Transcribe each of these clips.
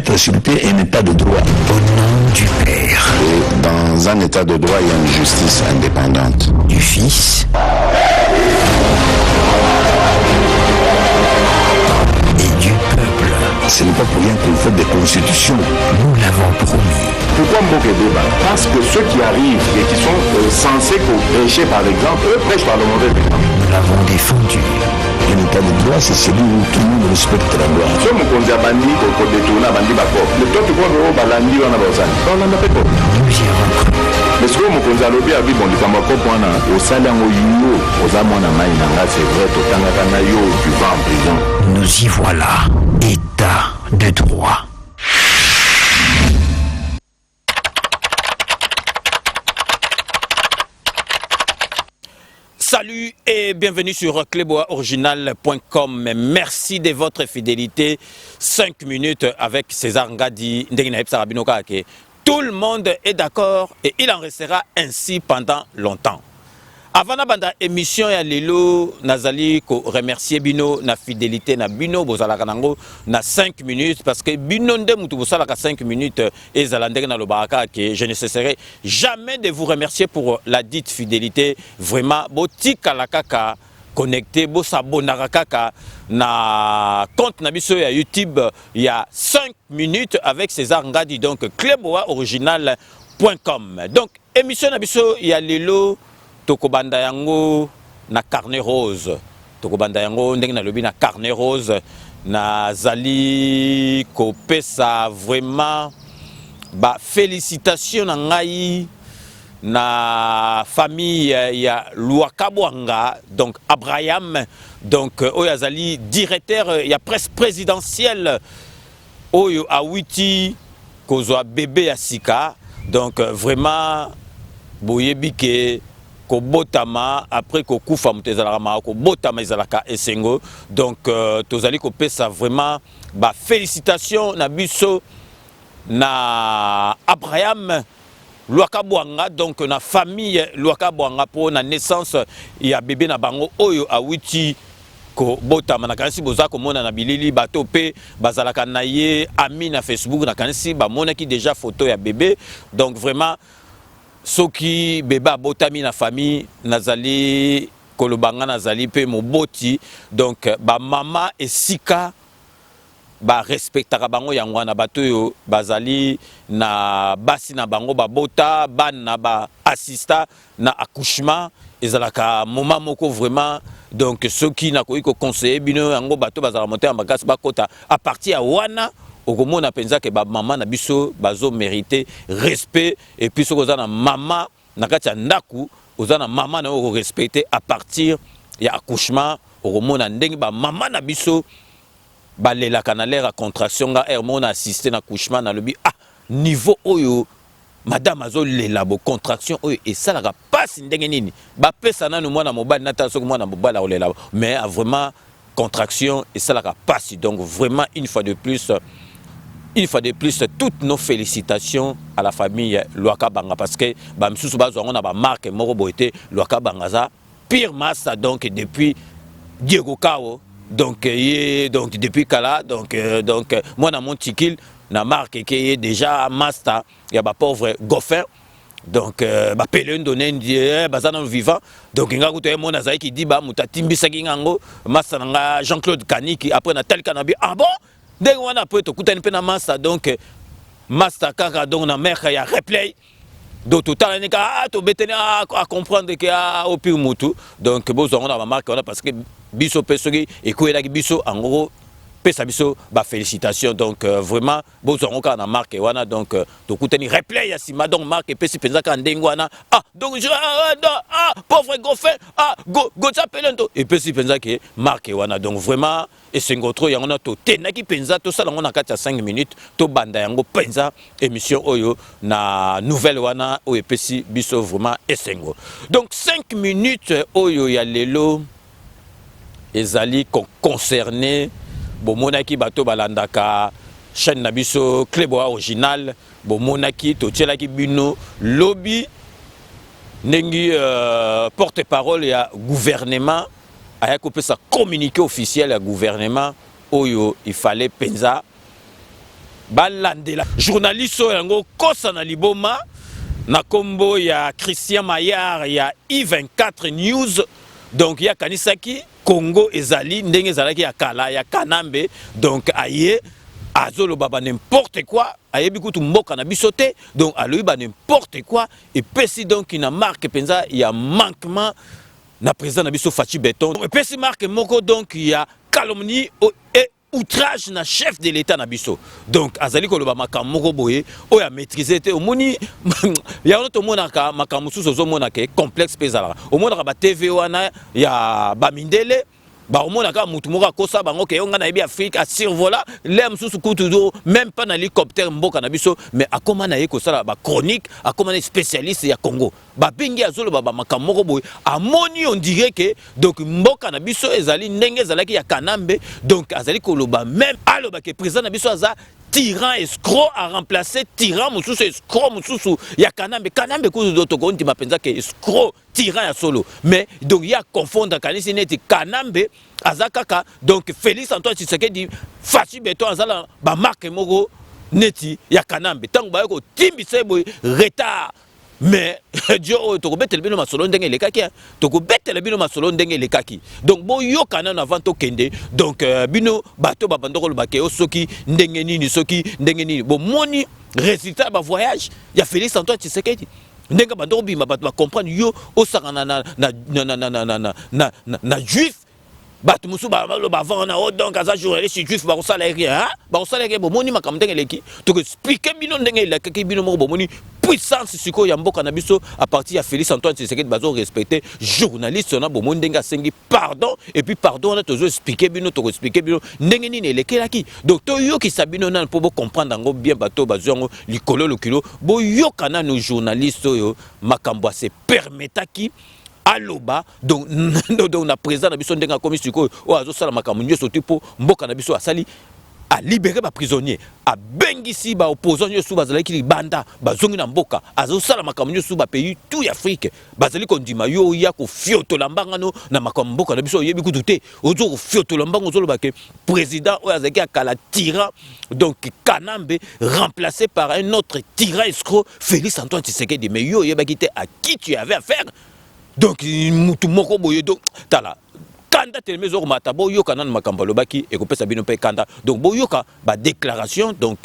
être sur pied un état de droit. Au nom du Père. Et dans un état de droit, il y a une justice indépendante. Du Fils. Et du peuple. Ce n'est pas pour rien qu'on fait des constitutions. Nous l'avons promis. Pourquoi Mboké débat? Parce que ceux qui arrivent et qui sont censés prêcher par exemple, eux prêchent par le mauvais exemple. Nous l'avons défendu. Un état de droit, c'est celui où tout le monde respecte la loi. Si on a bandi, on détourne bandi bako. Le temps tu vois que balandi on a besoin. On en a fait quoi? Nous y avons cru. Mais ce que on a lobby a dit bon, les camarades point au salaire au yo, aux amants à maïnanga, c'est vrai, tout en a yo, tu vas en prison. Nous y voilà. État de droit. Salut et bienvenue sur cleboaoriginal.com. Merci de votre fidélité. 5 minutes avec César Ngadi. Tout le monde est d'accord et il en restera ainsi pendant longtemps. Avant la bande émission ya lelo nazali ko remercier bino na fidélité na bino bozala kanango na 5 minutes parce que bino nde mutu bosala ka 5 minutes et zalandeng na lobaka que je ne cesserai jamais de vous remercier pour la dite fidélité. Vraiment botika la kaka connecté bo s'abonnera kaka na compte na biso ya YouTube il y a 5 minutes avec César Ngadi donc cleboaoriginal.com. Donc émission na biso ya lelo Tokobanda yango na carnet rose. Tokobanda yango ndenge na lobi na carnet rose na zali ko pesa vraiment ba félicitations na ngai na famille ya Luakabwanga donc Abraham donc oyazali directeur ya presse présidentielle oyo awiti kozwa bébé ya sika donc vraiment boyebike ko botama après ko kufa mutezalaka ma ko botama ezalaka esengo donc tozali ko pesa vraiment ba félicitations na biso na Abraham Luakabwanga donc na famille Luakabwanga pour na naissance ya bébé na bango oyo awiti ko botama na kanisi boza ko mona na bilili bato pe bazalaka na ye ami na Facebook na kanisi ba mona ki déjà photo ya bébé donc vraiment soki beba botami na famille nazali kolobanga nazali pe moboti donc ba mama esika ba respectaka bango yango na bato yo bazali na basi na bango ba bota bana ba assista na accouchement ezalaka moment moko vraiment donc soki na ko conseiller bino yango bato bazala monter en bagage bakota à partir ya wana okomona penza ke ba mama na biso bazo mériter respect et puis soko za na mama na kati ya ndaku oza na mama na oko respecter à partir ya accouchement okomona ndenge ba mama na biso balelaka na l'air à contraction nga hermone assister na accouchement na lobi ah niveau oyo madame azo lela bo contraction oyo esalaka pasi ndenge nini ba pesa nanu mwana mobali nata soko mwana mobali olela mais vraiment contraction esalaka pasi donc vraiment une fois de plus toutes nos félicitations à la famille Luakabanga parce que ba msusu bazwa ngona ba marque moko boité Luakabanga za pire massa donc depuis Diego Kao donc depuis Kala donc moi na mon tikil na marque qui est déjà master il y a ba pauvre Goffin donc ba pelen donné ndie bazana vivant donc nga kuto mona za qui dit ba mutatimbi ngango master nga Jean-Claude Kaniki après na tel kanabi ah bon dès qu'on a peut écouter un master donc master kaka donc na mère ya replay donc tout à l'heure to betena à comprendre que au pire mutu donc bozo on a marque parce que biso pesogi et ko elaki biso en gros pesa biso ba félicitations donc vraiment bozo on a marque wana donc to kuteni replay ya sima donc marque pesi penza ka ndengo wana ah donc je pauvre Goffin go pelento et pesi penza ke marque wana donc vraiment et c'est ngotro yango na to tenaki penza to sala ngona kati ya 5 minutes to banda yango penza émission oyo na nouvelle wana o epesi biso vraiment esengo donc 5 minutes oyo ya lelo ezali concerné bomonaki bato balandaka chaîne na biso Cleboa original bomonaki totielaki bino lobby nengi porte-parole ya gouvernement aya kopesa communiqué officiel ya gouvernement oyo il fallait penza balandela journaliste oyo yango kosa na liboma na kombo ya Christian Maillard ya I24 News. Donc ya kanisaki Congo ezali ndenge ezalaki ya kala ya Kanambe. Donc aye azolo baba n'importe quoi, ayebi kutu mboka na bisote, donc aloyi ba n'importe quoi, et pesi donc ina marque penza ya manquement na président na biso Fachi Beton. Et pesi marque moko donc ya calomnie et outrage na chef de l'état na biso. Donc azali koloba makambo moko boye o ya maîtriser te omoni ya ono to monaka makambo suso zo monaka complexe pesala. O monaka ba TV wana ya ba mindele ba omona ka mutu moko akosa bango ke yonga na yebi Afrique a survola lem susu kutu do même pas na hélicoptère mboka na biso mais akoma na yeko sala ba chronique akoma na spécialiste ya Congo ba bingi azolo ba makambo moko boy amoni on dirait que donc mboka na biso ezali ndenge ezalaki ya Kanambe. Donc azali koloba même aloba ke président na biso aza tyran escroc a remplacé tyran mususu escroc mususu ya Kanambe. Kanambe kuzu doto ko ndima penza ke escroc tyran ya solo mais donc ya confondre kanisi neti Kanambe azakaka donc Félix Antoine Tshisekedi Fachi Beton azala ba marque moko neti ya Kanambe tango ba ko timbisa boy retard. Mais Dieu to betele bino masolo ndenge lekaki to ko betele bino masolo ndenge lekaki. Donc bo yo kana na avant to kende donc bino bato ba bandoko lo bakeo soki ndenge nini soki ndenge nini bo moni résultat ba voyage ya Félix Antoine Tshisekedi ndenge bandoko bima bato ba comprendre yo osakana na juif bato musu ba vana o donc aza journaliste juif ba osala rien ba osala rien bo moni makambo ndenge leki to ko expliquer bino ndenge lekaki bino moko bo moni puissance siko ya mboka na biso à partir ya Félix Antoine Tshisekedi bazo respecter journaliste na bo moni ndenge asengi pardon et puis pardon na tozo expliquer bino to ko expliquer bino ndenge nini elekelaki. Donc to yo ki sabino na po bo comprendre ngo bien bato bazongo likolo lokilo bo yo kana no journaliste yo makambo se permetaki aloba donc na président na biso ndenga komi siko o azo sala makambo nyoso tipo mboka na biso asali a libérer ba prisonnier a bengisi ba opposants nyoso bazalaki libanda bazongi na mboka azo sala makambo nyoso ba pays tout Afrique bazali kondima yo ya ko fiotola mbangano na makambo mboka na biso yebi kutute ozo ko fiotola mbango zolo ba ke président o azaki akala tyran donc Kanambe remplacé par un autre tyran escroc Félix Antoine Tshisekedi. Mais yo yebaki te à qui tu avais affaire. Donc mutu moko boye donc tala kanda telmezo mata boyoka nan makambo lobaki et kopesa bino pe kanda. Donc boyoka ba déclaration donc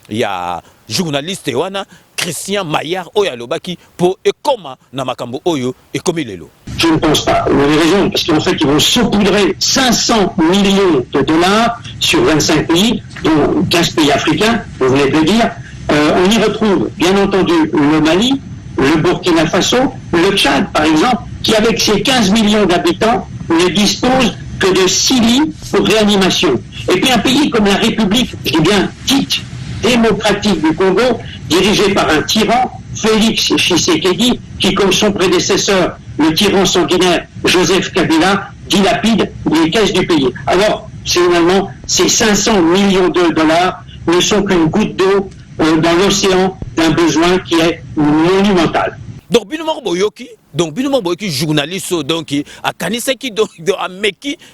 il y a journaliste wana Christian Maillard oya lobaki pour et comment na makambo oyo et comme lelo. Je ne pense pas. Vous avez raison, parce qu'en fait, ils vont saupoudrer 500 millions de dollars sur 25 pays, dont 15 pays africains, vous venez de le dire. On y retrouve, bien entendu, le Mali, le Burkina Faso, le Tchad, par exemple, qui, avec ses 15 millions d'habitants, ne dispose que de 6 lits pour réanimation. Et puis un pays comme la République, je dis bien dite démocratique du Congo, dirigé par un tyran, Félix Tshisekedi, qui, comme son prédécesseur, le tyran sanguinaire Joseph Kabila, dilapide les caisses du pays. Alors, finalement, ces 500 millions de dollars ne sont qu'une goutte d'eau dans l'océan d'un besoin qui est monumental. Donc bino boyoki journaliste donc a kanisaki donc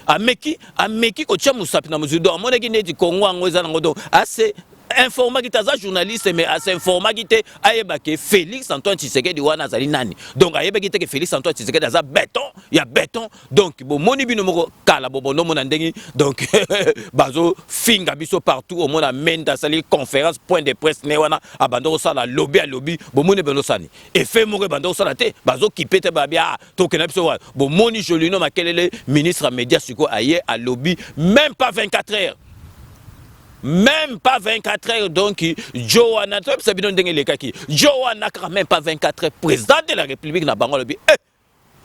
ameki ko tia musapi na muzido amonaki neti Congo ngo eza nango donc assez informa ki taza journaliste mais assez informa ki te ayebake Félix Antoine Tshisekedi wana azali nani. Donc ayebaki te que Félix Antoine Tshisekedi aza béton ya béton donc bo moni bino moko kala bobono mona ndengi donc bazo finga biso partout au monde amenda sali conférence point de presse ne wana abando sala lobby à lobby bo moni beno sani et fait moko bando sala te bazo kipete ba bia to kena biso wa bo moni jolino makelele ministre à médias siko aye à lobby même pas 24 heures. Même pas 24 heures, donc Johanna, Johanna, même pas 24 heures, président de la République na bango lobi.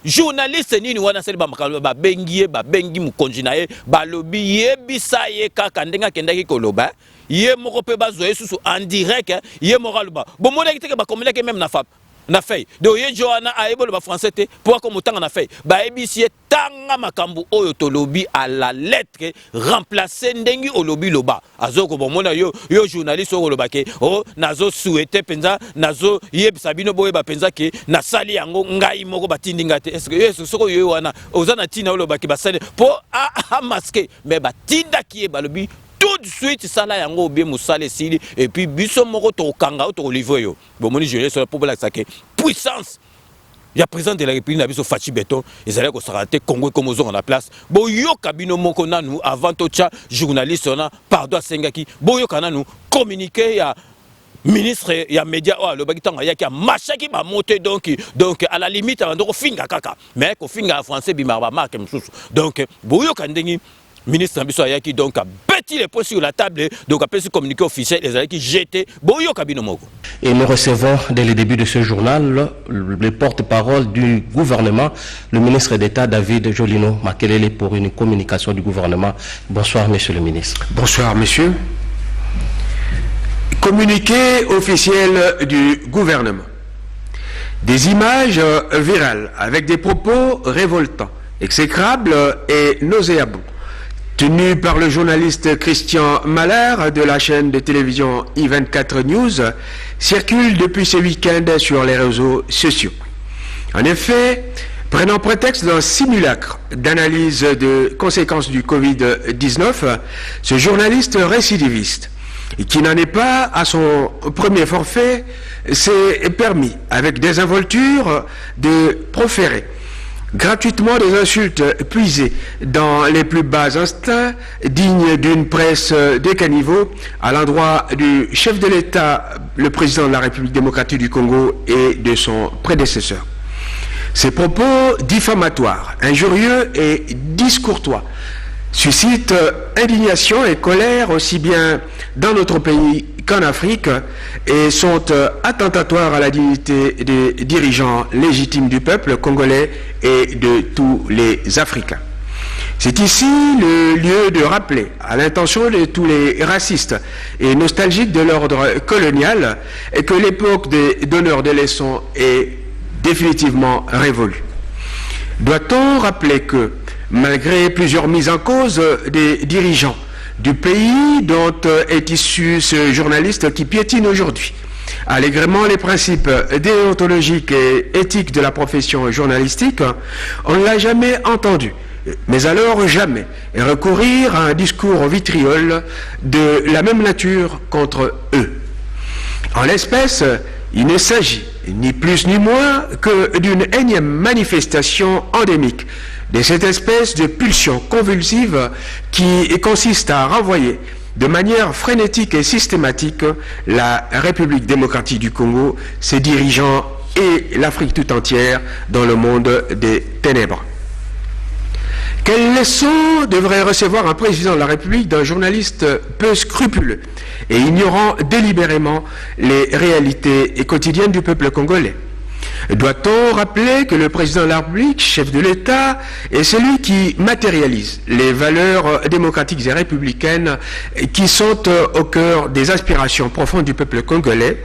Journaliste nini wana seli ba bengi mu konjinaye ba lobi yebisa ye kaka ndenga kendaki koloba ye moko pe bazoye susu en direct ye moral ba bo mona kiteke ba communiquer même na fap na fay do ye Johanna ayebolo ba français te pour comme tanga na fay ba ebisi tanga makambu oyo to lobi à la lettre remplacer ndengi o lobi loba azoko bomona yo journaliste o loba ke o nazo souhaiter penza nazo yebisa bino boye ba penza ke na sali yango ngai moko batindinga te est-ce que yeso soko yo wana ozana tina o loba ke ba sali po a masquer mais batinda ki e ba lobi tout tout de suite sala yango bien musale sili et puis biso moko to kanga to livre yo bomoni je laisse pour la saké puissance. Il y a président de la République na biso Fachi Beton ils allaient ko sarate Congo comme aux la place boyo kabino moko na nous avant to cha journaliste on a pardon sengaki boyo kana nous communiquer ya ministre ya média le bakitanga ya ki machaki ba monter donc à la limite avant de finga kaka mais ko finga français bimar ba marque msusu donc boyo kandengi ministre Nambiso Ayaki donc a bâti les points sur la table, donc a pu communiquer officiel, les Ayaki jeté, boyo kabino moko. Et nous recevons dès le début de ce journal le porte-parole du gouvernement, le ministre d'État David Jolino Makelele pour une communication du gouvernement. Bonsoir monsieur le ministre. Bonsoir monsieur. Communiqué officiel du gouvernement. Des images virales avec des propos révoltants, exécrables et nauséabonds, tenu par le journaliste Christian Mahler de la chaîne de télévision I24 News, circule depuis ce week-end sur les réseaux sociaux. En effet, prenant prétexte d'un simulacre d'analyse de conséquences du Covid-19, ce journaliste récidiviste, qui n'en est pas à son premier forfait, s'est permis, avec désinvolture, de proférer gratuitement des insultes puisées dans les plus bas instincts, dignes d'une presse de caniveau, à l'endroit du chef de l'État, le président de la République démocratique du Congo et de son prédécesseur. Ces propos diffamatoires, injurieux et discourtois suscitent indignation et colère aussi bien dans notre pays qu'en Afrique et sont attentatoires à la dignité des dirigeants légitimes du peuple congolais et de tous les Africains. C'est ici le lieu de rappeler à l'intention de tous les racistes et nostalgiques de l'ordre colonial que l'époque des donneurs de leçons est définitivement révolue. Doit-on rappeler que, malgré plusieurs mises en cause des dirigeants du pays dont est issu ce journaliste qui piétine aujourd'hui allègrement les principes déontologiques et éthiques de la profession journalistique, on ne l'a jamais entendu, mais alors jamais recourir à un discours vitriol de la même nature contre eux. En l'espèce, il ne s'agit ni plus ni moins que d'une énième manifestation endémique de cette espèce de pulsion convulsive qui consiste à renvoyer de manière frénétique et systématique la République démocratique du Congo, ses dirigeants et l'Afrique tout entière dans le monde des ténèbres. Quelle leçon devrait recevoir un président de la République d'un journaliste peu scrupuleux et ignorant délibérément les réalités quotidiennes du peuple congolais? Doit-on rappeler que le président de la République, chef de l'État, est celui qui matérialise les valeurs démocratiques et républicaines qui sont au cœur des aspirations profondes du peuple congolais,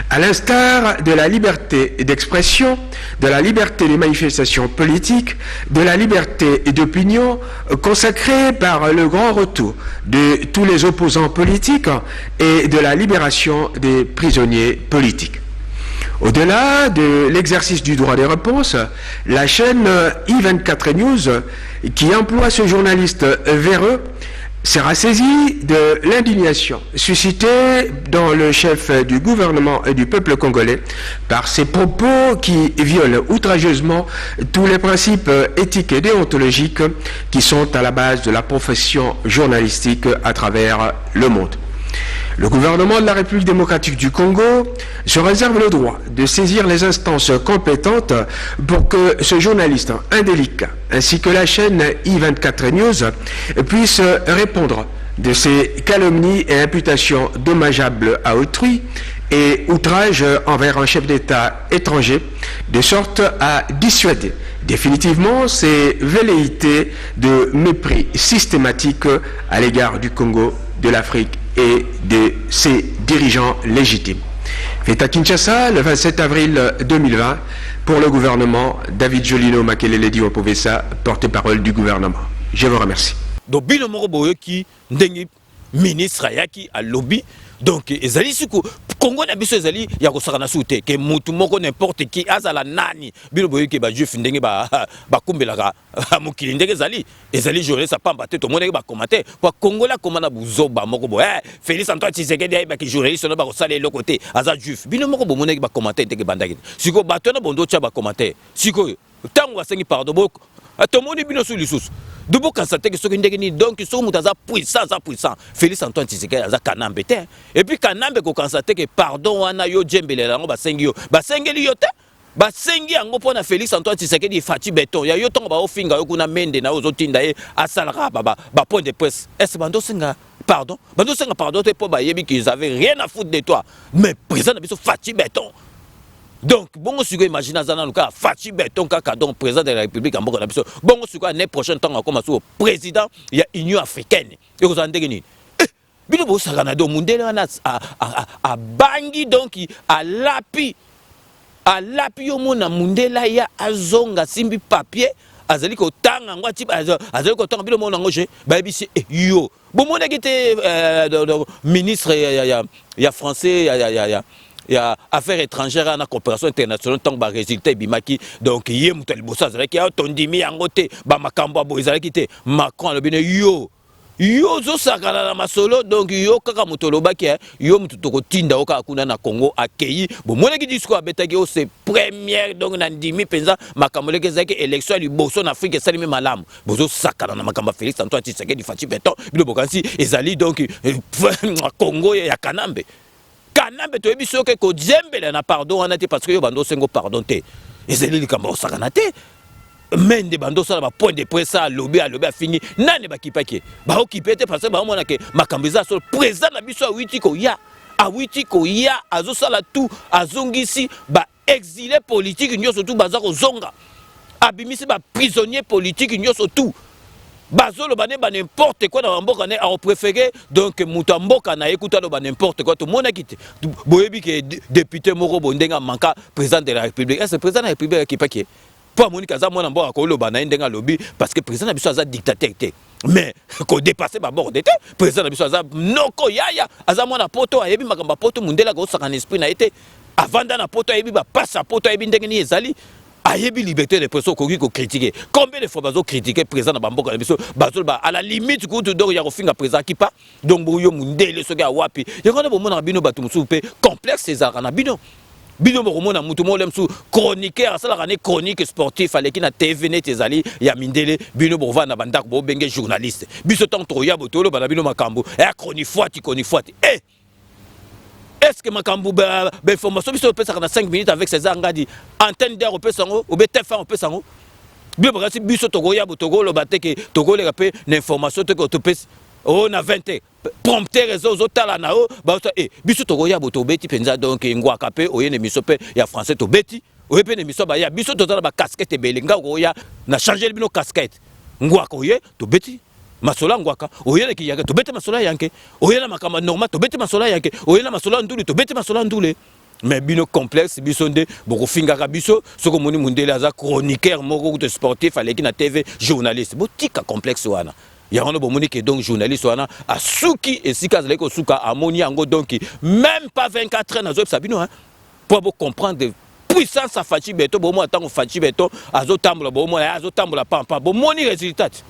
à l'instar de la liberté d'expression, de la liberté de manifestation politique, de la liberté d'opinion consacrée par le grand retour de tous les opposants politiques et de la libération des prisonniers politiques. Au-delà de l'exercice du droit des réponses, la chaîne I24 News, qui emploie ce journaliste véreux, sera saisie de l'indignation suscitée dans le chef du gouvernement et du peuple congolais par ses propos qui violent outrageusement tous les principes éthiques et déontologiques qui sont à la base de la profession journalistique à travers le monde. Le gouvernement de la République démocratique du Congo se réserve le droit de saisir les instances compétentes pour que ce journaliste indélicat ainsi que la chaîne I24 News puissent répondre de ces calomnies et imputations dommageables à autrui et outrages envers un chef d'État étranger, de sorte à dissuader définitivement ces velléités de mépris systématique à l'égard du Congo, de l'Afrique et de ses dirigeants légitimes. Fait à Kinshasa le 27 avril 2020 pour le gouvernement, David Jolino Makelele Diopovesa, porte-parole du gouvernement. Je vous remercie. Donc bino moko boyo ki ndengi ministre ayaki à lobby donc ezali siku Congo na biso ezali ya kosakana sute ke mutu moko n'importe qui azala nani bino boyoki ba juif ndenge ba kumbelaka mokili ndenge ezali journée ça pamba te to moneke ba commenter pour Congo la komana buzoba moko bo Félix Antoine Tshisekedi ay ba ki journaliste no ba ko sala le côté aza juif bino moko bo moneke ba commenter ndenge bandaki siko bato na bondo tia ba commenter siko tango asengi pardon boko atomoni bino su lisusu Dubo constater que ce qui est donc so mutaza puissant Félix Antoine Tshisekedi aza kanambe te et puis kanambe ko constater que pardon wana yo djembele lango basengeli yo te basengi yango pona Félix Antoine Tshisekedi fati beton ya yo tongo ba ofinga yo kuna mende na ozotinda ye asalaka ba point de presse est bando senga pardon te po ba yebi qu'ils avaient rien à foutre de toi mais président na biso fati beton. Donc, bon, si vous imaginez, Fachi Beton, donc président de la République, en bon, si l'année prochaine, tant comme président, il y a l'Union africaine. Et vous en dégainez. Bino Saganado, Mundela a bangi donc à l'appui au monde à Mundela, il y a Azonga, Simbi papier, Azali ko tanga, Azali ko tanga, Bilo Monangoje, Baby, yo. Bon, mon était ministre, il y a français, il y a affaires étrangères en coopération internationale tant que résultat bimaki donc yé mutel bossa zalaki a tondimi yangote ba makambo bo zalaki te Macron le bine yo zo sakana na masolo donc yo kaka mutoloba ki yo mutu to tinda oka kuna na Congo accueilli bo monaki discours abetaki o c'est première donc na ndimi penza makambo leke zaki élection li boso na Afrique salimi malamu bozo sakana na makambo Félix Antoine Tshisekedi Fachi Beton bilo bokansi ezali donc Congo ya kanambe kanambe to ebiso ke ko djembele na pardon wana te parce que yo bando sengo pardon te ezeli likambo sakana te mende bando sala ba point de presse a lobby fini nani ba kipaki ba okipete parce que ba mona ke makambiza so président na biso a witiko ya azo sala tout azongisi ba exilé politique nyoso tout baza ko zonga abimisi ba prisonnier politique nyoso tout bazolo bane ba n'importe quoi dans mboka ne a préféré donc muta mboka na écouta lo ba n'importe quoi to mona kite boyebi ke député moko bondenga manka président de la République est-ce président de la République qui pas qui pour Monica za mona mboka ko lo ba na ndenga lobby parce que président na biso aza dictateur te mais ko dépasser ba bord de te président na biso aza noko yaya aza mona poto ayebi makamba poto mundela ko saka esprit na été avant na poto ayebi ba passe poto ayebi ndenge ni ezali ayebi liberté de presse ko critiquer combien de fois bazo critiquer président na bamboka na biso bazo ba à la limite ko to donc ya ko finga président qui pas donc boyo mundele so ga wapi ya ko na bo mona bino batu musu pe complexe ezaka na bino mo mona mutu mo lemsu chroniqueur asala kana chronique sportif aleki na TV net ezali ya mindele bino bo vana bandako bo benge journaliste biso tant to ya botolo bana bino makambo ya chronifuati est-ce que makambo ba information biso pesa kana 5 minutes avec ces angadi antenne d'air au pesango ou TF1 au pesango bio bakasi biso to ya botoko lo bateke to ko le pe l'information to ko to pesa on a 20 prompter réseaux otala na o ba biso to ya boto beti penza donc ngwa kapé oyene miso pe ya français to beti oyepe ne miso ba ya biso to tala ba casquette belinga ko ya na changer bino casquette ngwa ko ye to beti masola ngwaka oyele ki yaka to beti masola yanke oyela makama normal to beti masola yanke oyela masola ndule to beti masola ndule mais bino complexe biso nde boko fingaka biso soko moni mundele aza chroniqueur moko de sportif aleki na TV journaliste botika complexe wana yango bomoni ke donc journaliste wana asuki esika zaleki osuka amoni yango donc même pas 24 heures na zo sabino hein pour comprendre puissance à Fachi Beton bomo atango Fachi Beton azotambola bomo azotambola pampa bomoni résultat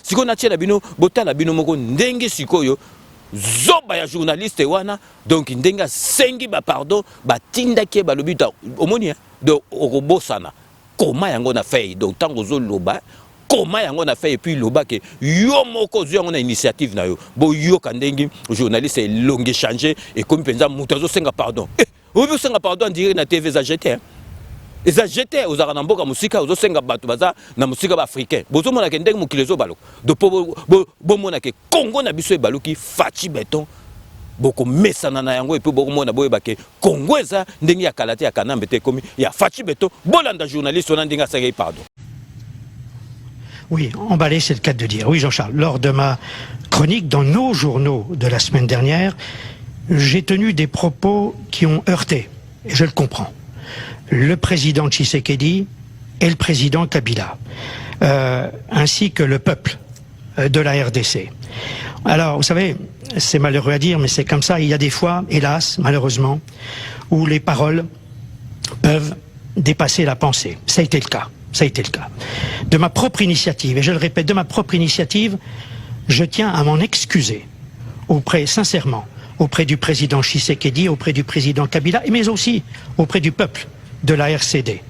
siko na tiela bino botala bino moko ndenge sikoyo zoba ya journaliste wana donc ndenga sengi ba pardon batinda ke balobi omoni donc okobosana koma yango na fei donc tango zo loba koma yango na fei et puis loba ke yo moko zo yango na initiative na yo bo yo kandengi journaliste longue changer et comme penza mutazo senga pardon obi senga pardon dire na TV za jeter eza jeter ozaka na mboka musika ozo senga bato baza na musika ba africain bozo mona ke ndenge mukilezo baloko do bo mona ke Congo na biso e baluki Fachi Beton boko mesana na yango et puis boko mona boye bake Congo eza ndenge ya kalate ya kanambe te komi ya Fachi Beton bolanda journaliste on ndinga sage pardon. Oui, emballé, c'est le cas de dire. Oui, Jean-Charles, lors de ma chronique dans nos journaux de la semaine dernière, j'ai tenu des propos qui ont heurté, et je le comprends, le président Tshisekedi et le président Kabila, ainsi que le peuple de la RDC. Alors, vous savez, c'est malheureux à dire, mais c'est comme ça. Il y a des fois, hélas, malheureusement, où les paroles peuvent dépasser la pensée. Ça a été le cas. Ça a été le cas. De ma propre initiative, et je le répète, de ma propre initiative, je tiens à m'en excuser sincèrement, auprès du président Tshisekedi, auprès du président Kabila, mais aussi auprès du peuple de la RCD.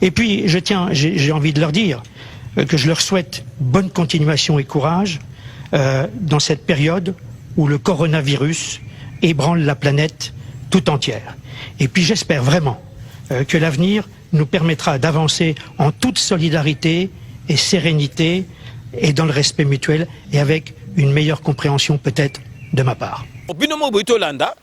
Et puis, j'ai envie de leur dire que je leur souhaite bonne continuation et courage dans cette période où le coronavirus ébranle la planète tout entière. Et puis, j'espère vraiment que l'avenir nous permettra d'avancer en toute solidarité et sérénité et dans le respect mutuel et avec une meilleure compréhension peut-être de ma part. Binomo Boitolanda,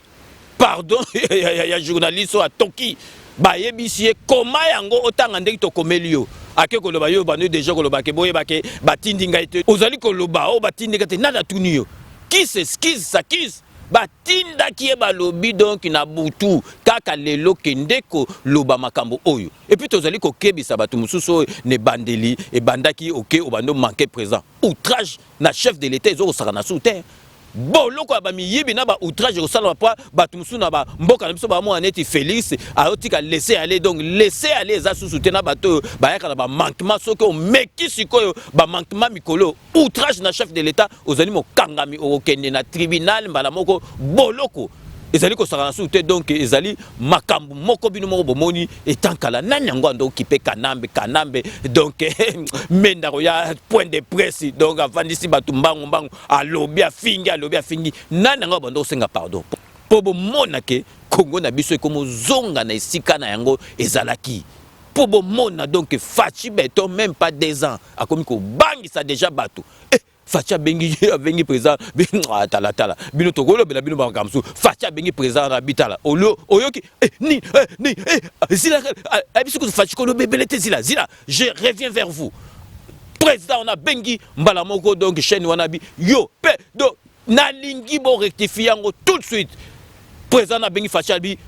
pardon, il y a journaliste à Toki, Bayebisier, comment yango autant en to komelio. Ake koloba yo banu déjà koloba ke boye bake batindinga ite. Ozali koloba o batindinga te nada tunio. Qui s'excuse s'accuse. Batinda qui est balobi donc na butu kaka lelo kendeko loba makambo oyo. Et puis tozali ko kebisa batu mususu ne bandeli et bandaki OK obando manqué présent. Outrage na chef de l'État ezo sakana sous terre. Boloko abami yibi na ba outrage osala pa batu mususu na ba mboka na biso ba mo aneti Félix aotika laisser aller donc laisser aller za sous na bato ba yaka na ba manquement soko o meki sikoyo ba manquement mikolo outrage na chef de l'État ozali mo kangami o kende na tribunal mbala moko boloko ezali ko sakana sous te donc ezali makambu moko bino moko bomoni etankala nani yango ando kipe kanambe donc menda ya point de presse donc avandisi batu mbangu alobi afingi nani yango bando senga pardon po bomona ke Congo na biso ekomo zonga na esika na yango ezalaki po bomona donc fachi beton même pas 2 ans akomi ko bangisa déjà batu Facha bengi présent tala bino tokolo bela bino bakamsu Facha bengi présent na bitala oyoki ni zila abisu fachi ko bebelete zila je reviens vers vous président on a bengi mbala moko donc chaîne wanabi yo pe do na lingi bo rectifier ngo tout de suite président na bengi Facha bi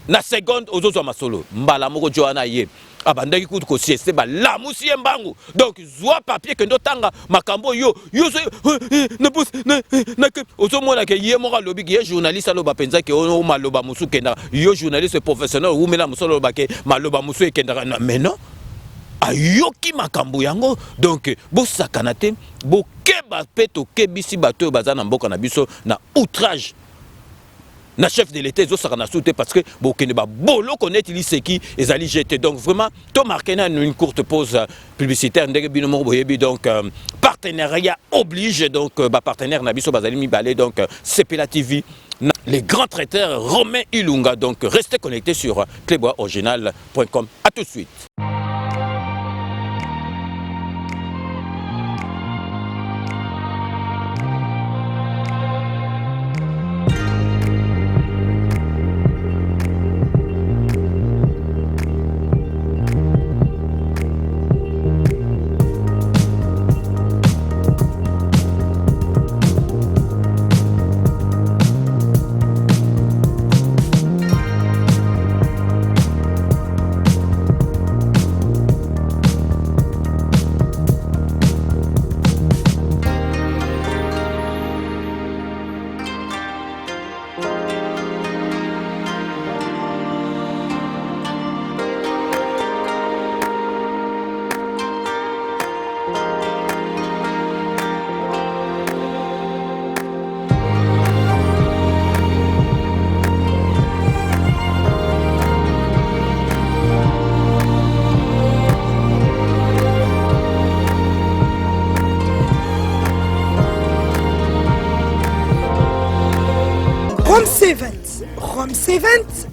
na seconde ozozo masolo mbala moko joana ye abandaki kutu ko sieste ba la musi mbangu donc zwa papier que ndotanga makambo yo ne pousse na que ozomona ke ye moko lobi ke journaliste aloba penza ke o maloba musu kenda yo journaliste professionnel ou mena musolo ba ke maloba musu kenda mais non ayoki makambo yango donc bo sakanate bo keba peto kebisi bato bazana mboka na biso na outrage na chef de l'État zo sakana souté parce que bokene ba bolo connaître liseki ezali jeté donc vraiment to marqué une courte pause publicitaire ndenge bino mo boyebi donc partenariat oblige donc ba partenaire na biso bazali mi balé donc CPLA TV les grands traiteurs Romain Ilunga donc restez connectés sur cleboisoriginal.com. À tout de suite.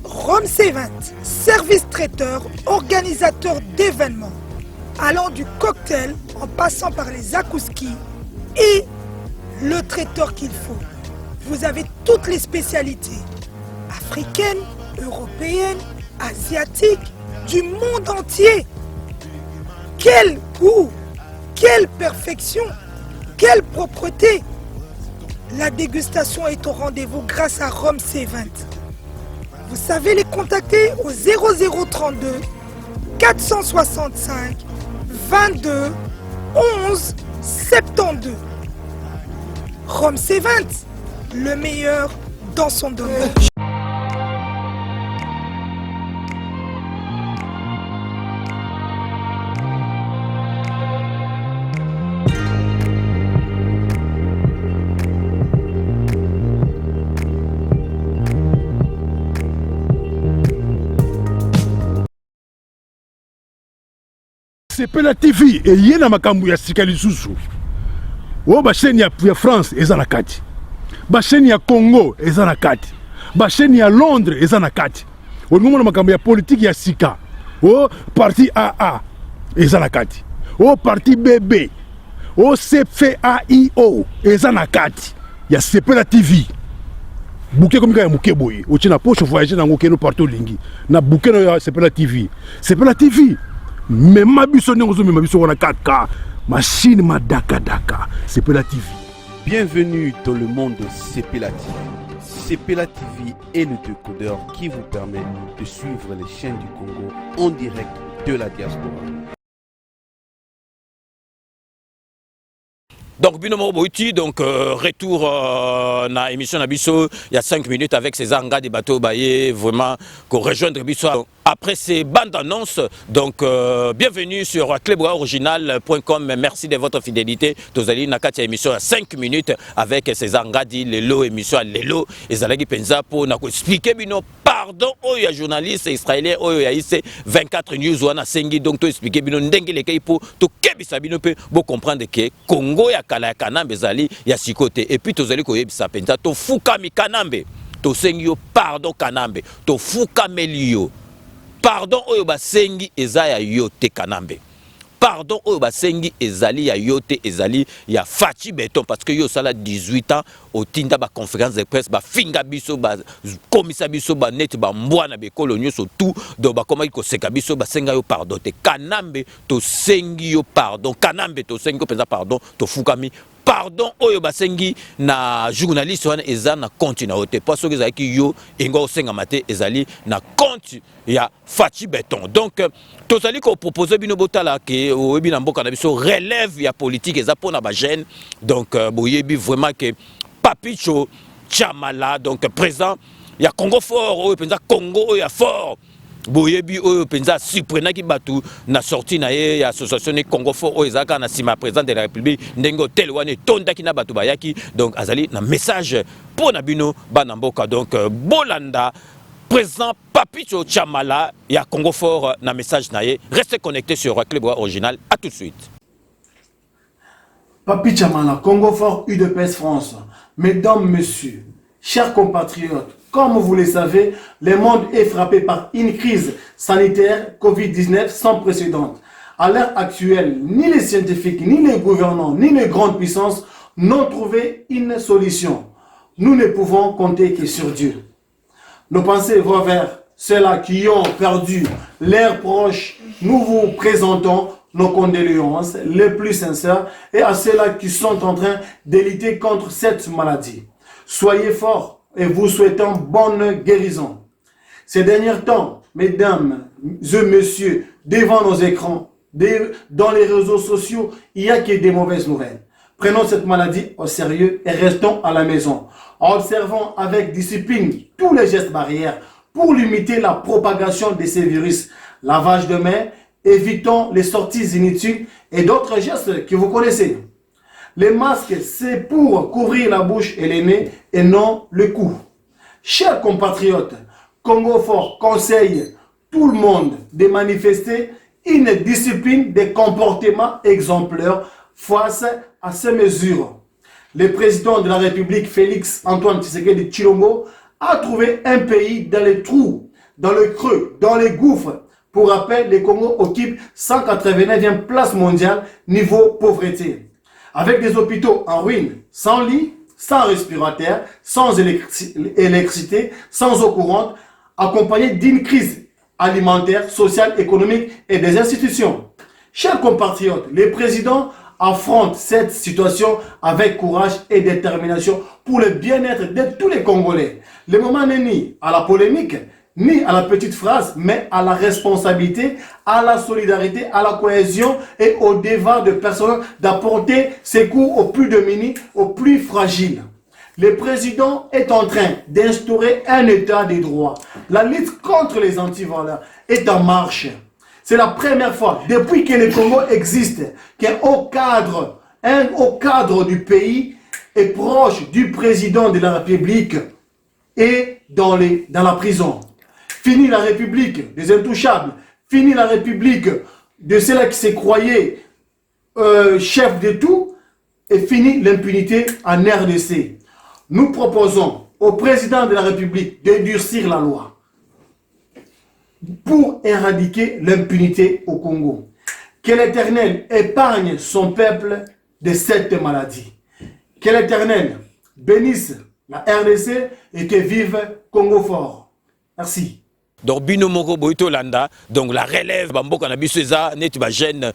Rome C20, service traiteur, organisateur d'événements, allant du cocktail en passant par les akouskis et le traiteur qu'il faut. Vous avez toutes les spécialités, africaines, européennes, asiatiques, du monde entier. Quel goût, quelle perfection, quelle propreté. La dégustation est au rendez-vous grâce à Rome C20. Vous savez les contacter au 0032 465 22 11 72. Rome C20, le meilleur dans son domaine. Sepela TV et yena makambu ya sika lisusu. O ba chaîne ya France eza na kati. Ba chaîne ya Congo eza na kati. Ba chaîne ya Londres eza na kati. O ngomona makambu ya politique ya sika. O parti AA eza na kati. O parti BB. O CFAIO eza na kati. Ya Sepela TV. Bouquet comme ya muke boye. O tina poche voyager na ngokeno partout lingi. Na bouquet na Sepela TV. Sepela TV. Mais ma biso n'engozo mais ma biso on a 4K machine ma daka Sepela TV. Bienvenue dans le monde de Sepela TV. Sepela TV est le décodeur qui vous permet de suivre les chaînes du Congo en direct de la diaspora. Donc, Binomo Boiti, donc retour na émission Nabiso, il y a 5 minutes avec ces angas des bateaux baillés, vraiment, qu'on rejoindre Bisso. Après ces bandes annonces, donc bienvenue sur clébouaoriginal.com. Merci de votre fidélité. Tozali Nakatia émission à 5 minutes avec ces angadi, Lelo, émission à Lelo, et Zalagi Penza pour expliquer Bino. Pardon, oh, il y a journaliste israélien, oh, il y a ici 24 news, on a sengi, donc tu expliquer Bino, Ndengi les Kaipo, tu kebisa Bino peut comprendre que Congo ya kala ya kanambe zali ya sikote. Et puis tozali ko yebisa Penza, to fuka mi kanambe, to sengi yo pardon kanambe, to fuka melio. Pardon oyo basengi eza ya yote kanambe. Pardon oyo basengi ezali ya yote ezali ya fachi beton parce que yo sala 18 ans au tinda ba conférence de presse ba finga biso ba komisa biso ba net ba mbwana be kolonyo so tout do ba koma ko seka biso ba senga yo pardon te kanambe to sengi yo pardon kanambe to sengi ko penza pardon to fukami pardon oyo basengi na journaliste wana eza na compte na ote parce que ezali yo engo senga mate ezali na compte ya fachi beton. Donc tozali ko proposer bino botala ke oyebi na mboka na biso relève ya politique eza pona ba jeune. Donc boyebi vraiment que Papicho Chamala donc présent ya Congo fort oyo penza Congo ya fort. Boyebi oyo penza surprenant ki batu na sorti na ye ya association ni Congo fort oyo ezaka na sima président de la République ndengo tel wane tonda ki na batu bayaki donc azali na message pour na bino bana mboka donc bolanda président Papicho Chamala ya Congo fort na message na ye. Restez connectés sur Clébouac Original. À tout de suite. Papi Chamala, Congo fort UDPS France. Mesdames, messieurs, chers compatriotes, comme vous le savez, le monde est frappé par une crise sanitaire Covid-19 sans précédent. À l'heure actuelle, ni les scientifiques, ni les gouvernants, ni les grandes puissances n'ont trouvé une solution. Nous ne pouvons compter que sur Dieu. Nos pensées vont vers ceux-là qui ont perdu leurs proches. Nous vous présentons nos condoléances les plus sincères et à ceux-là qui sont en train de lutter contre cette maladie. Soyez forts et vous souhaitons bonne guérison. Ces derniers temps, mesdames et messieurs, devant nos écrans, dans les réseaux sociaux, il n'y a que des mauvaises nouvelles. Prenons cette maladie au sérieux et restons à la maison. Observons avec discipline tous les gestes barrières pour limiter la propagation de ces virus. Lavage de mains, évitons les sorties inutiles et d'autres gestes que vous connaissez. Les masques, c'est pour couvrir la bouche et les nez et non le cou. Chers compatriotes, Congo fort conseille tout le monde de manifester une discipline de comportement exemplaire face à ces mesures. Le président de la République, Félix Antoine Tshisekedi Tshilombo, a trouvé un pays dans les trous, dans le creux, dans les gouffres. Pour rappel, le Congo occupe 189e place mondiale niveau pauvreté. Avec des hôpitaux en ruine, sans lit, sans respirateur, sans électricité, sans eau courante, accompagné d'une crise alimentaire, sociale, économique et des institutions. Chers compatriotes, le président affronte cette situation avec courage et détermination pour le bien-être de tous les Congolais. Le moment n'est ni à la polémique, ni à la petite phrase, mais à la responsabilité, à la solidarité, à la cohésion et au devoir de personne d'apporter secours aux plus démunis, aux plus fragiles. Le président est en train d'instaurer un état de droit. La lutte contre les antivaleurs est en marche. C'est la première fois depuis que le Congo existe qu'un haut cadre du pays est proche du président de la République et dans la prison. Fini la République des intouchables. Fini la République de ceux-là qui se croyaient chef de tout. Et fini l'impunité en RDC. Nous proposons au président de la République de durcir la loi pour éradiquer l'impunité au Congo. Que l'Éternel épargne son peuple de cette maladie. Que l'Éternel bénisse la RDC et que vive Congo fort. Merci. Donc bino moko boito landa, donc la relève bamboka na biso eza neti ba jeune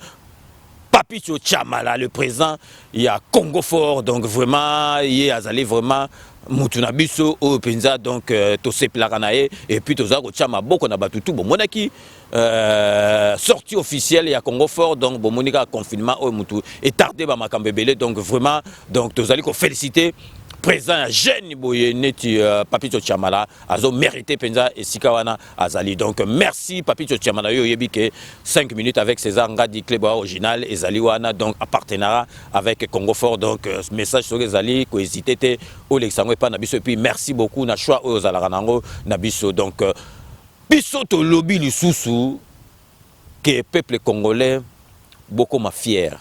Papito Tchamala, le président, il y a Congo fort, donc vraiment il y a azali vraiment Mutuna biso au penza donc to se plakanae et puis to za ko tchama boko na batutu bon monaki sortie officielle ya Congo fort donc bon monika confinement au mutu et tardé ba makambe belé donc vraiment donc to zali ko féliciter président jeune boye neti Papito Tchamala azo mérité penza et sikawana azali donc merci Papito Tchamala yo yebike 5 minutes avec César Ngadi club original et zaliwana donc en partenariat avec Congo fort donc message sur zali ko hésiter té au l'exango pas na biso et puis merci beaucoup na choix aux alaranango na biso donc biso to lobby lisusu que peuple congolais beaucoup ma fier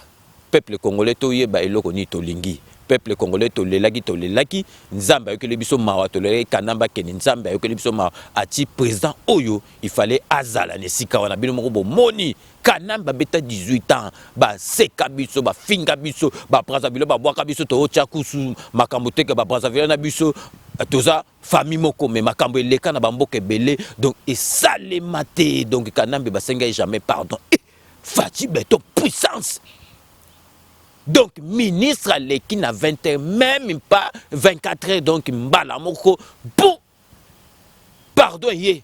peuple congolais to yeba eloko ni to lingi peuple congolais to lelaki nzamba yokele biso mawa to lelaki kanamba keni nzamba yokele biso mawa ati président oyo il fallait azala nesika wana bino moko bomoni kanamba beta 18 ans ba seka biso ba finga biso ba Brazzaville ba bwaka biso to ocha kusu makambo teke ba Brazzaville na biso toza famille moko mais makambo eleka na bamboka belé donc et salema te donc kanamba ba senga jamais pardon Fati beto puissance. Donc, ministre qui n'a 20 heures, même pas 24 heures, donc, mbala moko, pour, pardon, yé,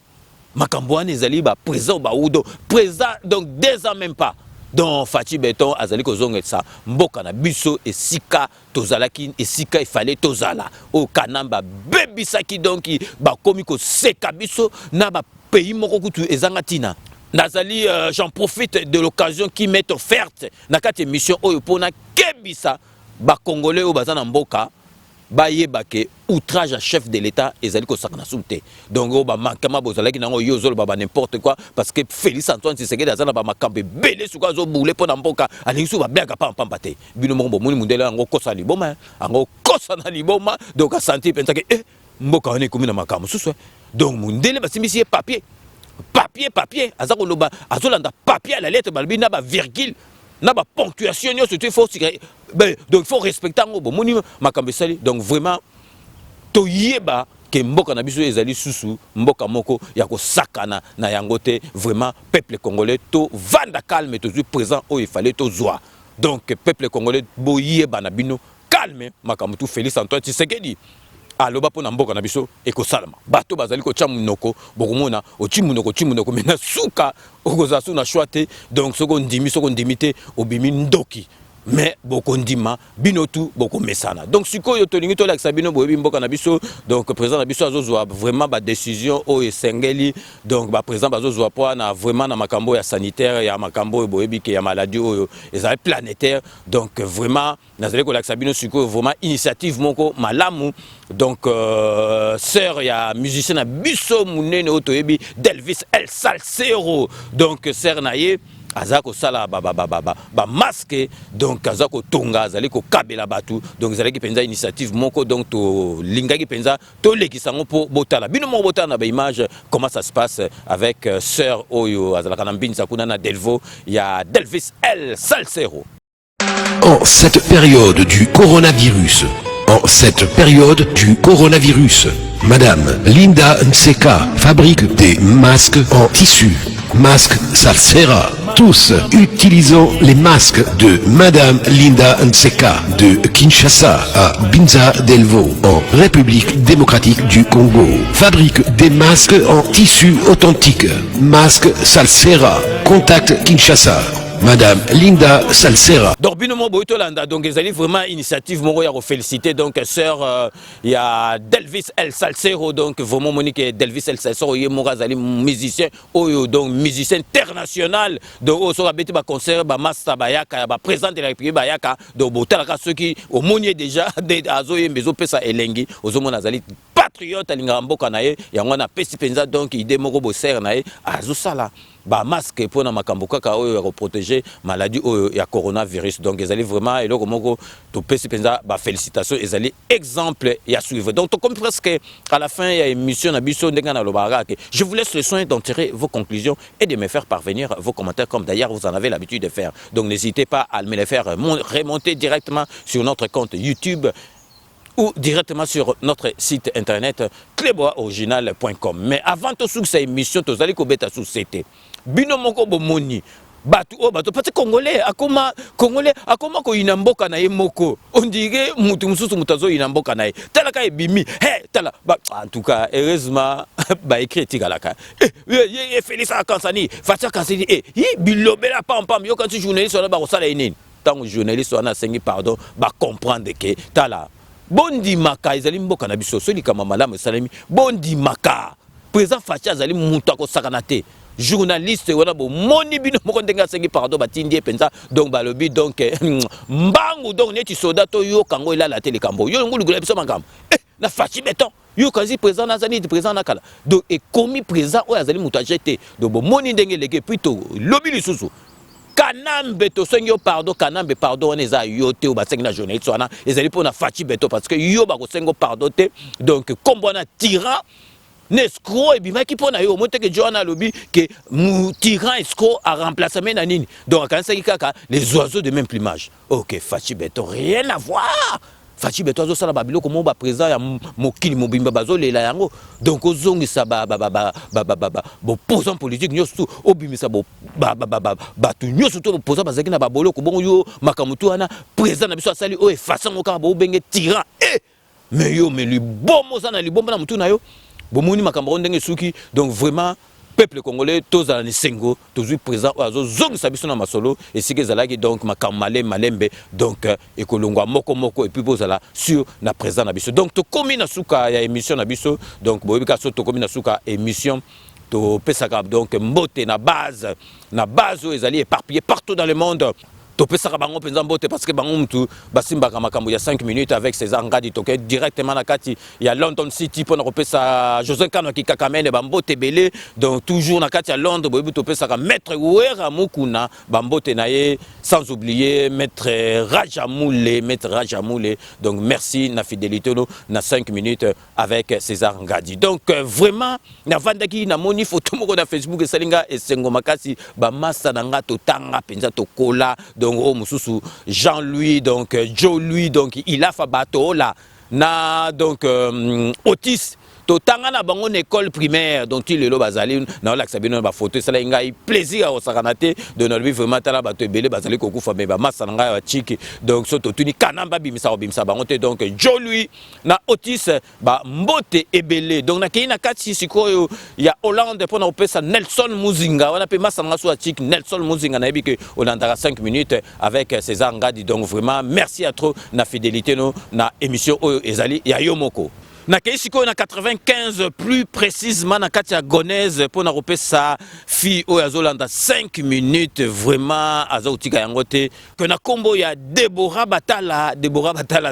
makambouane ezali, ba, présent, ba, oudo, présent, donc, 2 ans même pas. Donc, Fati Beton, azali kozonga ça, mboka na biso, et sika, tozalaki, et sika, il fallait tozala, au kanamba, bebisaki, donc, ba, komiko, seka biso, na ba, pays moko kutu, ezangatina. Nazali, j'en profite de l'occasion qui m'est offerte dans cette émission pour kebisa ba congolais au bazana mboka ba yebake outrage à chef de l'état ezali ko sakana soute donc ba makama bozala ki nango yozolo ba n'importe quoi parce que Félix Antoine Tshisekedi azana ba makambe belé suka zo boule pona mboka alingisu ba biaka pa pambate bino moko moni mundela ngo kosa liboma ngo kosa na liboma donc a senti pensa que mboka on est comme na makambo susu donc mundele basimisi papier azako loba azolanda papier à la lettre balbi na ba virgule na ba ponctuation yo surtout il faut donc il faut respecter ngo bon moni makambe sali donc vraiment to yeba ke mboka na biso ezali susu mboka moko ya ko sakana na yangote vraiment peuple congolais to vanda calme to présent où il fallait to zoa donc peuple congolais bo yeba na bino calme makambe tout Félix Antoine Tshisekedi aloba pona mboka na biso ekosalama bato bazali ko chamunoko bokomona o chimunoko mena suka okoza suna chwate donc soko ndimite obimi ndoki mais bokondima binotu bokomesana donc sikoyo tolingi to lakisa bino boyebi mboka na biso donc président na biso azozwa vraiment ba décision o esengeli donc ba président bazozwa po na vraiment na makambo ya sanitaire ya makambo boyebi ke ya maladie oyo ezali planétaire donc vraiment nazali ko lakisa bino sikoyo vraiment initiative moko malamu donc sœur ya musicien na biso munene o toyebi Delvis El Salsero donc sœur naye azako sala ba masque donc azako tonga azali ko kabela batu donc azali penza initiative moko donc to lingaki penza to lekisango po botala bino mo botala ba image comment ça se passe avec sœur oyo azalaka na mbinza kuna na Delvo ya Delvis El Salsero. En cette période du coronavirus, Madame Linda Nseka fabrique des masques en tissu. Masque Salsera, tous, utilisons les masques de Madame Linda Nseka de Kinshasa à Binza Delvo en République démocratique du Congo. Fabrique des masques en tissu authentique. Masque Salsera. Contact Kinshasa. Madame Linda Salsera. Donc binomo boitolanda donc ils allaient vraiment initiative moro ya féliciter donc sœur il y a Delvis El Salsero donc vraiment Monique Delvis El Salsero il mora zali musicien oyo donc musicien international donc au sera beti ba concert ba master bayaka ba président de la République bayaka donc botalaka ceux qui au monier déjà des azoye mbezo pesa elengi ozomona zali patriote alinga mboka na ye yango na pesi penza donc idée moko bo ser na ye azosala ba masque pour na makambo kaka oyo ya protéger maladie oyo ya coronavirus donc ils allaient vraiment et donc moko to pesi penza ba félicitations ils allaient exemple ya suivre donc comme presque à la fin il y a émission na biso ndenga na lobara que je vous laisse le soin d'en tirer vos conclusions et de me faire parvenir vos commentaires comme d'ailleurs vous en avez l'habitude de faire donc n'hésitez pas à me les faire remonter directement sur notre compte YouTube ou directement sur notre site internet cleboaoriginal.com. Mais avant tout cette émission, tu allez kobeta sous c'était. Binomoko bomoni. Batu parce que congolais akoma ko inamboka na yemoko. On dirait mutu mususu mutazo inamboka na ye. Tala ka ebimi. Hey, tala en tout cas heureusement ba écrit tigalaka. Félix Akansani, Fatia Kansani bilobela pam yo quand tu journaliste on ba osala inene. Tant journaliste on a sengi pardon, ba comprendre que tala bondi maka ezali mboka na biso soli kama malamu salami bondi maka président Facha azali mutu akosakana te journaliste wana bo moni bino moko ndenga sengi pardon batindi penza donc balobi donc mbangu donc neti soda to yo kango ila la tele kambo yo ngulu gula biso mangam na Fachi beton yo kazi président nazali président nakala donc et commis président o azali mutu ajete donc bo moni ndenge leke plutôt lobi lisusu Kanambe to sengi pardon kanambe pardon on eza yote ou basengi na journaliste wana ezali pona Fachi beto parce que yo ba ko sengo pardon te donc comme on a tyran nescroc et bima ki pona yo mote que Joana lobby que mu tyran escroc a remplacé menanini donc quand c'est kaka les oiseaux de même plumage OK Fachi beto rien à voir Fachi beto azo sala babilo comme ba président ya mokili mobimba bazo lela yango donc ozongisa bo posant politique nyosu obimisa bo tu nyosu to posant bazaki na babolo ko bongo yo makamutu wana président na biso asali o efasa ngo ka bo benge tyran mais yo mais lui bomo sana li bomba na mutu na yo bomoni makambo ndenge suki donc vraiment peuple congolais tous à Nisengo tous présents azo zong sabiso na masolo et si kezalaki donc makamale malembe donc ekolongwa moko et puis bozala sur na présent na biso donc to komi na suka ya émission na biso donc boyebika so to komi na suka émission to pesaka donc mbote na base ezali éparpillé partout dans le monde. Topesa bango penza mbote parce que bango mtu basimbaka makambo ya 5 minutes avec César Ngadi toke directement na kati ya London City pour na kopesa José Kano ki kakamene bambote belé donc toujours na kati ya Londres boyebi topesa ka maître Wera Mukuna bambote na ye sans oublier maître Rajamoule donc merci na fidélité no na 5 minutes avec César Ngadi donc vraiment na vandaki na moni photo moko na Facebook esalinga esengo makasi ba masa na nga totanga penza tokola donc oh mususu Jean-Louis donc Joe Louis donc il a fa bateau là na donc Otis totanga na bango école primaire donc il le bazali na la sabino ba photo ça nga plaisir au sakanate de notre vie vraiment tala bato ebele bazali kokufa me ba masanga ya chiki donc soto tuni kanamba bimisa bango te donc Joe Louis na Otis ba mbote ebele donc na kina kati sikoyo ya Hollande pona opesa Nelson Muzinga wana pe masanga so chiki Nelson Muzinga na yebi que Hollande 5 minutes avec César Ngadi donc vraiment merci à trop na fidélité no na émission oyo ezali ya Yomoko. Na keisiko na 95 plus précisément na katia Gonesse pour na repesa fi o azolanda 5 minutes vraiment azautika yangote que na kombo ya Deborah Batala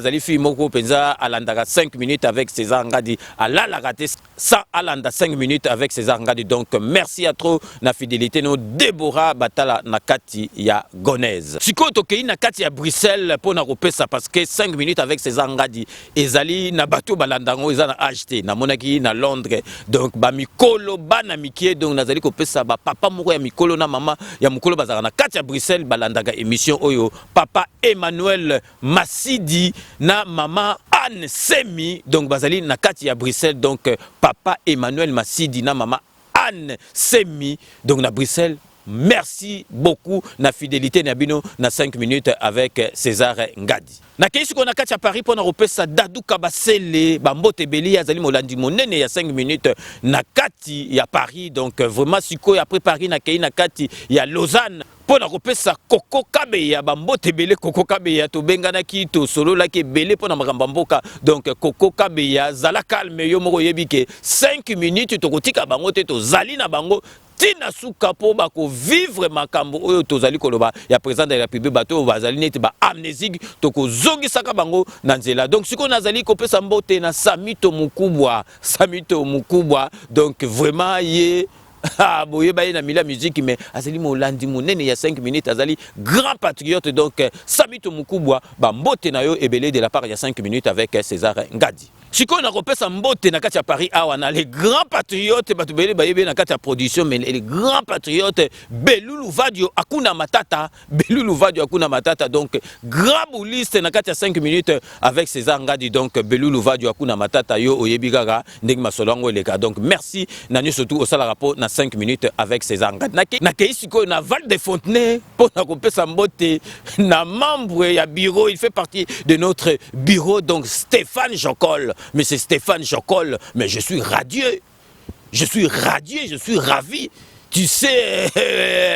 zali fi moko penza alanda 5 minutes avec César Ngadi alala raté ça alanda 5 minutes avec César Ngadi donc merci à trop na fidélité no Deborah Batala na kati ya Gonesse siko tokei na kati ya Bruxelles pour na repesa parce que 5 minutes avec César Ngadi ezali na bateau balanda ils ont acheté na monaki na Londres donc ba mikolo bana mikie donc nazali ko pesa ba papa moko ya mikolo na mama ya mukolo bazaka na kati ya Bruxelles balandaka émission oyo papa Emmanuel Masidi na mama Anne Semi donc bazali na kati ya Bruxelles donc papa Emmanuel Masidi na mama Anne Semi donc na Bruxelles merci beaucoup na fidélité na bino na 5 minutes avec César Ngadi. Na keisi ko na kati ya Paris pona kopesa Dadou Kabasele bambote beli azali molandi monene ya 5 minutes na kati ya Paris. Donc vraiment siko après Paris na kei na kati ya Lausanne pona kopesa Koko Kabeya bambote bele Koko Kabeya to bengana ki to solo la ke bele pona makamba mboka. Donc Koko Kabeya zala calme yo moko yebike 5 minutes to kotika bango te to zali na bango tina suka po bako vivre makambo oyo tozali koloba ya président de la République bato bazali neti ba amnésique to ko zongi saka bango na nzela. Donc siko nazali kopesa mbote na Samito Mukubwa donc vraiment ye boye baye na mila musique mais azali molandi monene ya 5 minutes azali grand patriote. Donc Samito Mukubwa ba mbote na yo ebele de la part ya 5 minutes avec César Ngadi. Siko na kopesa mbote na kati ya Paris awa na les grands patriotes batu bele baye na kati ya production mais les grands patriotes Belulu Vadio akuna matata donc grand bouliste na kati ya 5 minutes avec César Ngadi. Donc Belulu Vadio akuna matata yo oyebi gaga ndenge masolongo leka. Donc merci na nyo surtout au sala rapport na 5 minutes avec César Ngadi. Na keisiko na Val de Fontenay pour na kopesa mbote na membre ya bureau, il fait partie de notre bureau, donc Stéphane Jocol. Mais c'est Stéphane Jocol, mais je suis radieux, je suis ravi. Tu sais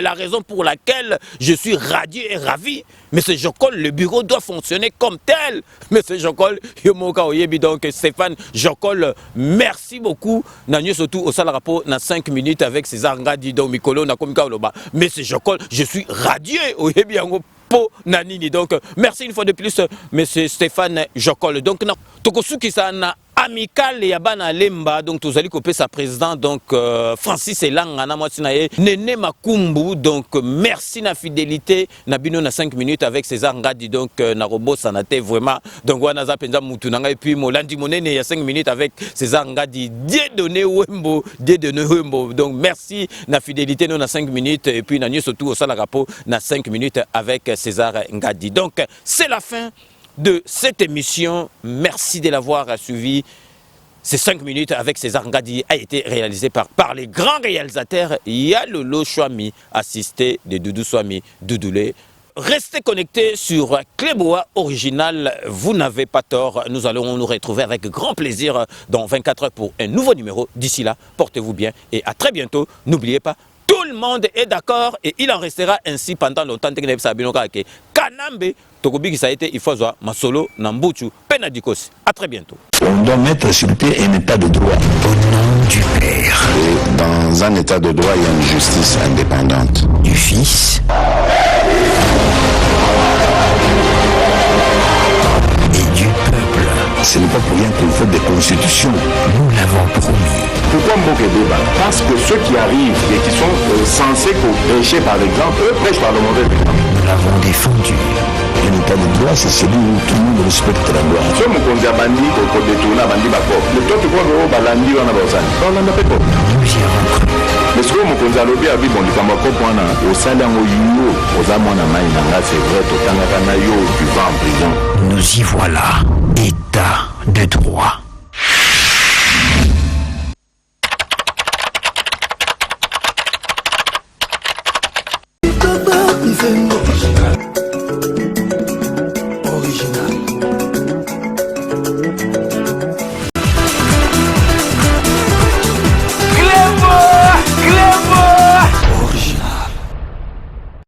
la raison pour laquelle je suis radieux et ravi. Mais ce Jocol, le bureau doit fonctionner comme tel. Mais ce Jocol, donc Stéphane Jocol, merci beaucoup. Nanyo surtout au sale rapport na 5 minutes avec César Ngadi donc Mikolo na komika oloba. Mais ce Jocol, je suis radieux. Nanini. Donc merci une fois de plus monsieur Stéphane Jocol. Donc tokosuki sana amical ya bana lemba donc tozali kopé sa président donc Francis Elanga na mwati na ye Nene Makumbu. Donc merci na fidélité na bino na 5 minutes avec César Ngadi donc na robot sanate vraiment donc wana za penza mutu nanga et puis molandi monene ya 5 minutes avec César Ngadi Dieudonné Wembo donc merci na fidélité no na 5 minutes et puis na nyo surtout au sala rapport na 5 minutes avec César Ngadi. Donc c'est la fin de cette émission. Merci de l'avoir suivi. Ces 5 minutes avec César Ngadi a été réalisé par les grands réalisateurs Yalolo Chouami, assisté de Doudou Swami Doudoulé. Restez connectés sur Cléboa Original, vous n'avez pas tort. Nous allons nous retrouver avec grand plaisir dans 24 heures pour un nouveau numéro. D'ici là, portez-vous bien et à très bientôt. N'oubliez pas, tout le monde est d'accord et il en restera ainsi pendant longtemps. Kanambe, Tokobi ça a été, il faut voir Masolo, Nambuchu, Penadikos. À très bientôt. On doit mettre sur pied un état de droit. Au nom du Père. Et dans un état de droit, il y a une justice indépendante. Du Fils. Et du peuple. Ce n'est pas pour rien qu'on fait des constitutions. Nous l'avons promis. Pourquoi Mboké débat? Parce que ceux qui arrivent et qui sont censés prêcher par exemple, eux prêchent par le mauvais exemple. Nous l'avons défendu. Un état de droit, c'est celui où tout le monde respecte la loi. Ce Mokonzi a bandi, pour détourner bandi bako. Le temps tu crois que balandi on a besoin. On en a pas. Nous y avons cru. Mais ce que Mokonzi a lobby a dit bon, du kamako point au salaire au yuo, aux amants à maïnanga, c'est vrai, au tangana yo, tu vas en prison. Nous y voilà. État de droit. Original.